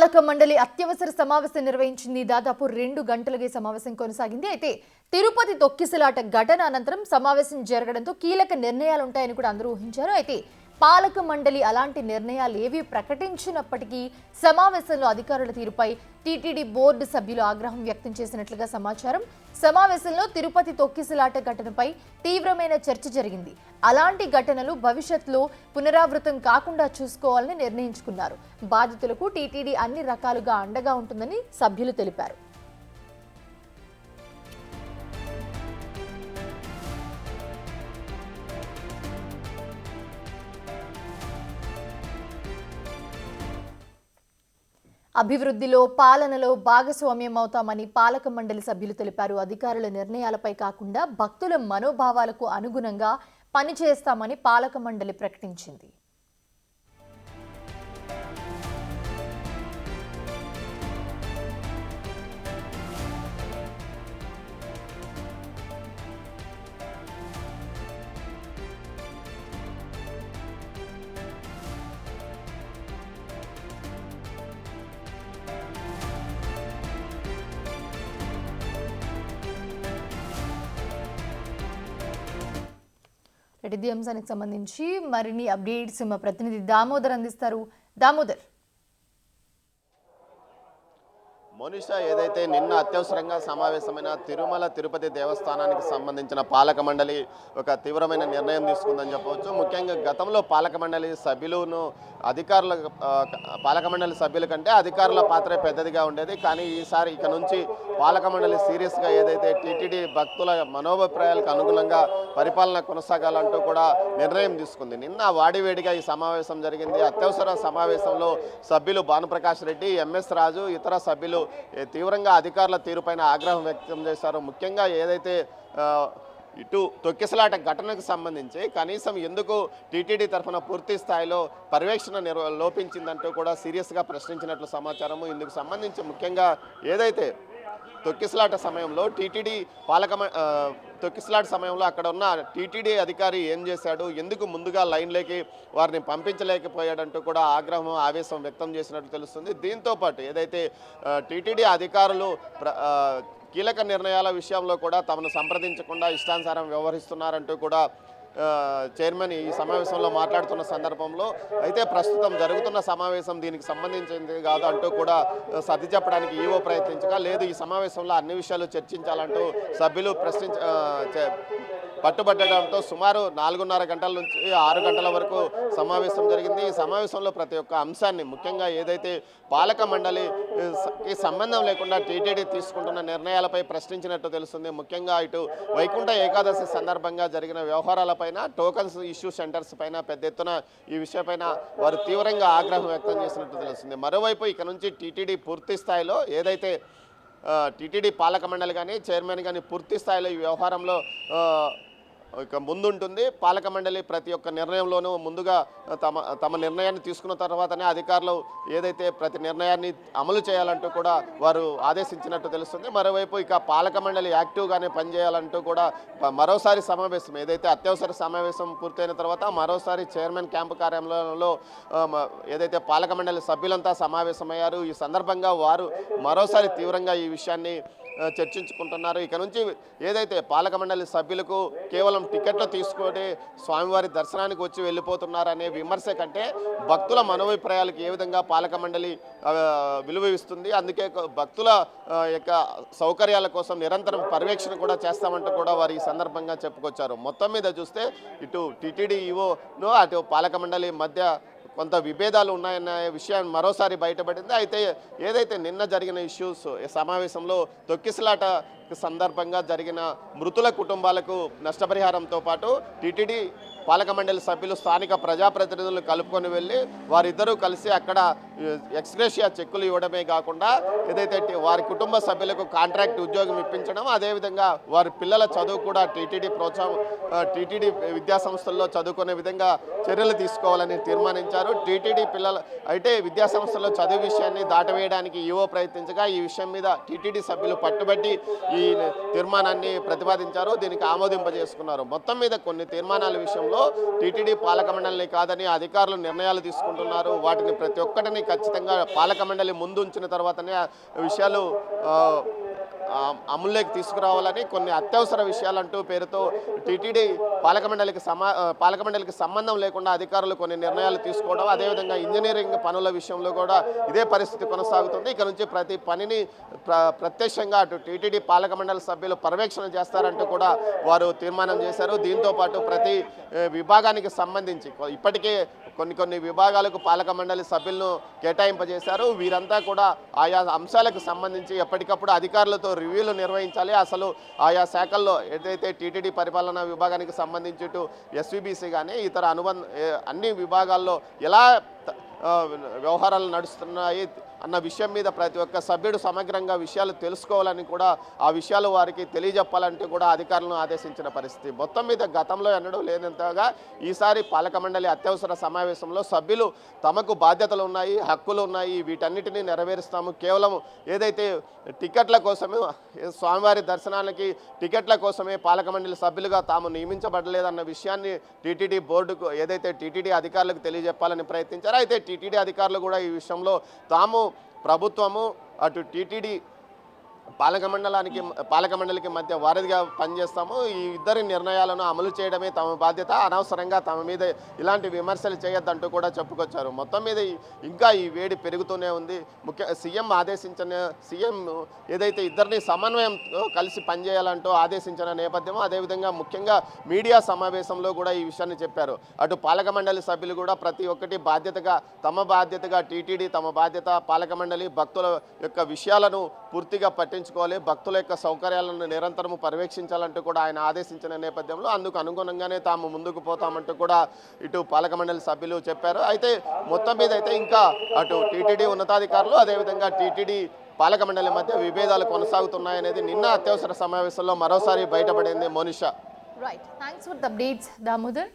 పాలక మండలి అత్యవసర సమావేశం నిర్వహించింది. దాదాపు 2 గంటలుగా సమావేశం కొనసాగింది. అయితే తిరుపతి తొక్కిసలాట ఘటన అనంతరం సమావేశం జరగడంతో కీలక నిర్ణయాలు ఉంటాయని కూడా అందరూ ఊహించారు. అయితే పాలక మండలి అలాంటి నిర్ణయాలు ఏవి ప్రకటించినప్పటికీ సమావేశంలో అధికారుల తీరుపై టీటీడీ బోర్డు సభ్యులు ఆగ్రహం వ్యక్తం చేసినట్లుగా సమాచారం. సమావేశంలో తిరుపతి తొక్కిసలాట ఘటనపై తీవ్రమైన చర్చ జరిగింది. అలాంటి ఘటనలు భవిష్యత్తులో పునరావృతం కాకుండా చూసుకోవాలని నిర్ణయించుకున్నారు. బాధితులకు టీటీడీ అన్ని రకాలుగా అండగా ఉంటుందని సభ్యులు తెలిపారు. అభివృద్ధిలో పాలనలో భాగస్వామ్యం అవుతామని పాలక మండలి సభ్యులు తెలిపారు. అధికారుల నిర్ణయాలపై కాకుండా భక్తుల మనోభావాలకు అనుగుణంగా పనిచేస్తామని పాలక మండలి ప్రకటించింది. రెడ్డి అంశానికి సంబంధించి మరిన్ని అప్డేట్స్ మా ప్రతినిధి దామోదర్ అందిస్తారు. దామోదర్, మోనిషా, ఏదైతే నిన్న అత్యవసరంగా సమావేశమైన తిరుమల తిరుపతి దేవస్థానానికి సంబంధించిన పాలక మండలి ఒక తీవ్రమైన నిర్ణయం తీసుకుందని చెప్పవచ్చు. ముఖ్యంగా గతంలో పాలక మండలి సభ్యులను అధికారుల పాలక మండలి సభ్యుల కంటే అధికారుల పాత్రే పెద్దదిగా ఉండేది. కానీ ఈసారి ఇక నుంచి పాలక మండలి సీరియస్గా ఏదైతే టీటీడీ భక్తుల మనోభిప్రాయాలకు అనుగుణంగా పరిపాలన కొనసాగాలంటూ కూడా నిర్ణయం తీసుకుంది. నిన్న వాడివేడిగా ఈ సమావేశం జరిగింది. అత్యవసర సమావేశంలో సభ్యులు భానుప్రకాష్ రెడ్డి, ఎంఎస్ రాజు, ఇతర సభ్యులు తీవ్రంగా అధికారుల తీరుపైన ఆగ్రహం వ్యక్తం చేశారు. ముఖ్యంగా ఏదైతే ఇటు తొక్కిసలాట ఘటనకు సంబంధించి కనీసం ఎందుకు టీటీడీ తరఫున పూర్తి స్థాయిలో పర్యవేక్షణ లోపించిందంటూ కూడా సీరియస్గా ప్రశ్నించినట్లు సమాచారము. ఇందుకు సంబంధించి ముఖ్యంగా ఏదైతే తొక్కిసలాట సమయంలో టీటీడీ తొక్కిసలాట సమయంలో అక్కడ ఉన్న టీటీడీ అధికారి ఏం చేశాడు, ఎందుకు ముందుగా లైన్లోకి వారిని పంపించలేకపోయాడంటూ కూడా ఆగ్రహం, ఆవేశం వ్యక్తం చేసినట్లు తెలుస్తుంది. దీంతోపాటు ఏదైతే టీటీడీ అధికారులు కీలక నిర్ణయాల విషయంలో కూడా తమను సంప్రదించకుండా ఇష్టానుసారం వ్యవహరిస్తున్నారంటూ కూడా చైర్మన్ ఈ సమావేశంలో మాట్లాడుతున్న సందర్భంలో అయితే ప్రస్తుతం జరుగుతున్న సమావేశం దీనికి సంబంధించింది కాదు అంటూ కూడా సర్ది చెప్పడానికి ఈవో ప్రయత్నించగా, లేదు ఈ సమావేశంలో అన్ని విషయాలు చర్చించాలంటూ సభ్యులు పట్టుబట్టడంతో సుమారు 4:30 గంటల నుంచి 6 గంటల వరకు సమావేశం జరిగింది. ఈ సమావేశంలో ప్రతి ఒక్క అంశాన్ని, ముఖ్యంగా ఏదైతే పాలక మండలికి సంబంధం లేకుండా టీటీడీ తీసుకుంటున్న నిర్ణయాలపై ప్రశ్నించినట్టు తెలుస్తుంది. ముఖ్యంగా ఇటు వైకుంఠ ఏకాదశి సందర్భంగా జరిగిన వ్యవహారాలపైన, టోకన్స్ ఇష్యూ సెంటర్స్ పైన పెద్ద ఎత్తున ఈ విషయపైన వారు తీవ్రంగా ఆగ్రహం వ్యక్తం చేసినట్టు తెలుస్తుంది. మరోవైపు ఇక నుంచి టీటీడీ పూర్తి స్థాయిలో ఏదైతే టీటీడీ పాలక మండలి కానీ చైర్మన్ కానీ పూర్తి స్థాయిలో ఈ వ్యవహారంలో ఇక ముందుంటుంది. పాలక మండలి ప్రతి ఒక్క నిర్ణయంలోనూ ముందుగా తమ నిర్ణయాన్ని తీసుకున్న తర్వాతనే అధికారులు ఏదైతే ప్రతి నిర్ణయాన్ని అమలు చేయాలంటూ కూడా వారు ఆదేశించినట్టు తెలుస్తుంది. మరోవైపు ఇక పాలక మండలి యాక్టివ్గానే పనిచేయాలంటూ కూడా మరోసారి సమావేశం, ఏదైతే అత్యవసర సమావేశం పూర్తయిన తర్వాత మరోసారి చైర్మన్ క్యాంపు కార్యాలయంలో ఏదైతే పాలక మండలి సభ్యులంతా సమావేశమయ్యారు. ఈ సందర్భంగా వారు మరోసారి తీవ్రంగా ఈ విషయాన్ని చర్చించుకుంటున్నారు. ఇక నుంచి ఏదైతే పాలక మండలి సభ్యులకు కేవలం టికెట్లు తీసుకొని స్వామివారి దర్శనానికి వచ్చి వెళ్ళిపోతున్నారనే విమర్శ కంటే భక్తుల మనోభిప్రాయాలకు ఏ విధంగా పాలక మండలి విలువ ఇస్తుంది, అందుకే భక్తుల యొక్క సౌకర్యాల కోసం నిరంతరం పర్యవేక్షణ కూడా చేస్తామంటూ కూడా వారు ఈ సందర్భంగా చెప్పుకొచ్చారు. మొత్తం మీద చూస్తే ఇటు టీటీడీ ఈవోను అటు పాలక మండలి మధ్య కొంత విభేదాలు ఉన్నాయన్న విషయాన్ని మరోసారి బయటపడింది. అయితే ఏదైతే నిన్న జరిగిన ఇష్యూస్ సమావేశంలో తొక్కిసలాట సందర్భంగా జరిగిన మృతుల కుటుంబాలకు నష్టపరిహారంతో పాటు టీటీడీ పాలక మండలి సభ్యులు స్థానిక ప్రజాప్రతినిధులు కలుపుకొని వెళ్ళి వారిద్దరూ కలిసి అక్కడ ఎక్స్గ్రేషియా చెక్కులు ఇవ్వడమే కాకుండా ఏదైతే వారి కుటుంబ సభ్యులకు కాంట్రాక్ట్ ఉద్యోగం ఇప్పించడం, అదేవిధంగా వారి పిల్లల చదువు కూడా టీటీడీ విద్యా సంస్థల్లో చదువుకునే విధంగా చర్యలు తీసుకోవాలని తీర్మానించారు. టీటీడీ పిల్లల అయితే విద్యా సంస్థల్లో చదువు విషయాన్ని దాటవేయడానికి ఈవో ప్రయత్నించగా ఈ విషయం మీద టీటీడీ సభ్యులు పట్టుబట్టి ఈ తీర్మానాన్ని ప్రతిపాదించారు. దీనికి ఆమోదింపజేసుకున్నారు. మొత్తం మీద కొన్ని తీర్మానాల విషయంలో సమావేశంలో టీటీడీ పాలక మండలిని కాదని అధికారులు నిర్ణయాలు తీసుకుంటున్నారు. వాటిని ప్రతి ఒక్కటిని ఖచ్చితంగా పాలక మండలి ముందు ఉంచిన తర్వాతనే ఆ విషయాలు అమల్లోకి తీసుకురావాలని కొన్ని అత్యవసర విషయాలంటూ పేరుతో టీటీడీ పాలక మండలికి సంబంధం లేకుండా అధికారులు కొన్ని నిర్ణయాలు తీసుకోవడం, అదేవిధంగా ఇంజనీరింగ్ పనుల విషయంలో కూడా ఇదే పరిస్థితి కొనసాగుతుంది. ఇక నుంచి ప్రతి పనిని ప్రత్యక్షంగా అటు టీటీడీ పాలక మండలి సభ్యులు పర్యవేక్షణ చేస్తారంటూ కూడా వారు తీర్మానం చేశారు. దీంతో పాటు ప్రతి విభాగానికి సంబంధించి ఇప్పటికే కొన్ని విభాగాలకు పాలక మండలి సభ్యులను కేటాయింపజేశారు. వీరంతా కూడా ఆయా అంశాలకు సంబంధించి ఎప్పటికప్పుడు అధికారులతో రివ్యూలు నిర్వహించాలి. అసలు ఆయా శాఖల్లో ఏదైతే టీటీడీ పరిపాలనా విభాగానికి సంబంధించి ఇటు ఎస్వీబీసీ కానీ ఇతర అన్ని విభాగాల్లో ఎలా వ్యవహారాలు నడుస్తున్నాయి అన్న విషయం మీద ప్రతి ఒక్క సభ్యుడు సమగ్రంగా విషయాలు తెలుసుకోవాలని కూడా ఆ విషయాలు వారికి తెలియజెప్పాలంటూ కూడా అధికారులను ఆదేశించిన పరిస్థితి. మొత్తం మీద గతంలో ఎన్నడూ లేనంతగా ఈసారి పాలక మండలి అత్యవసర సమావేశంలో సభ్యులు తమకు బాధ్యతలు ఉన్నాయి, హక్కులు ఉన్నాయి, వీటన్నిటినీ నెరవేరుస్తాము, కేవలం ఏదైతే టికెట్ల కోసమే స్వామివారి దర్శనానికి టికెట్ల కోసమే పాలక మండలి సభ్యులుగా తాము నియమించబడలేదన్న విషయాన్ని టీటీడీ బోర్డుకు ఏదైతే టీటీడీ అధికారులకు తెలియజెప్పాలని ప్రయత్నించారో, అయితే టీటీడీ అధికారులు కూడా ఈ విషయంలో తాము ప్రభుత్వము అటు టీటీడీ పాలక మండలికి మధ్య వారధిగా పనిచేస్తాము, ఈ ఇద్దరి నిర్ణయాలను అమలు చేయడమే తమ బాధ్యత, అనవసరంగా తమ మీద ఇలాంటి విమర్శలు చేయొద్దంటూ కూడా చెప్పుకొచ్చారు. మొత్తం మీద ఇంకా ఈ వేడి పెరుగుతూనే ఉంది. సీఎం ఏదైతే ఇద్దరిని సమన్వయంతో కలిసి పనిచేయాలంటూ ఆదేశించిన నేపథ్యమో, అదేవిధంగా ముఖ్యంగా మీడియా సమావేశంలో కూడా ఈ విషయాన్ని చెప్పారు. అటు పాలక మండలి సభ్యులు కూడా ప్రతి ఒక్కటి తమ బాధ్యతగా టీటీడీ తమ బాధ్యత, పాలక మండలి భక్తుల యొక్క విషయాలను పూర్తిగా పట్టించుకోవాలి, భక్తుల యొక్క సౌకర్యాలను నిరంతరం పర్యవేక్షించాలంటూ కూడా ఆయన ఆదేశించిన నేపథ్యంలో అందుకు అనుగుణంగానే తాము ముందుకు పోతామంటూ కూడా ఇటు పాలక మండలి సభ్యులు చెప్పారు. అయితే మొత్తం మీద అయితే ఇంకా అటు టీటీడీ ఉన్నతాధికారులు అదేవిధంగా టీటీడీ పాలక మండలి మధ్య విభేదాలు కొనసాగుతున్నాయనేది నిన్న అత్యవసర సమావేశంలో మరోసారి బయటపడింది. Monisha. Right, thanks for the updates Damodar.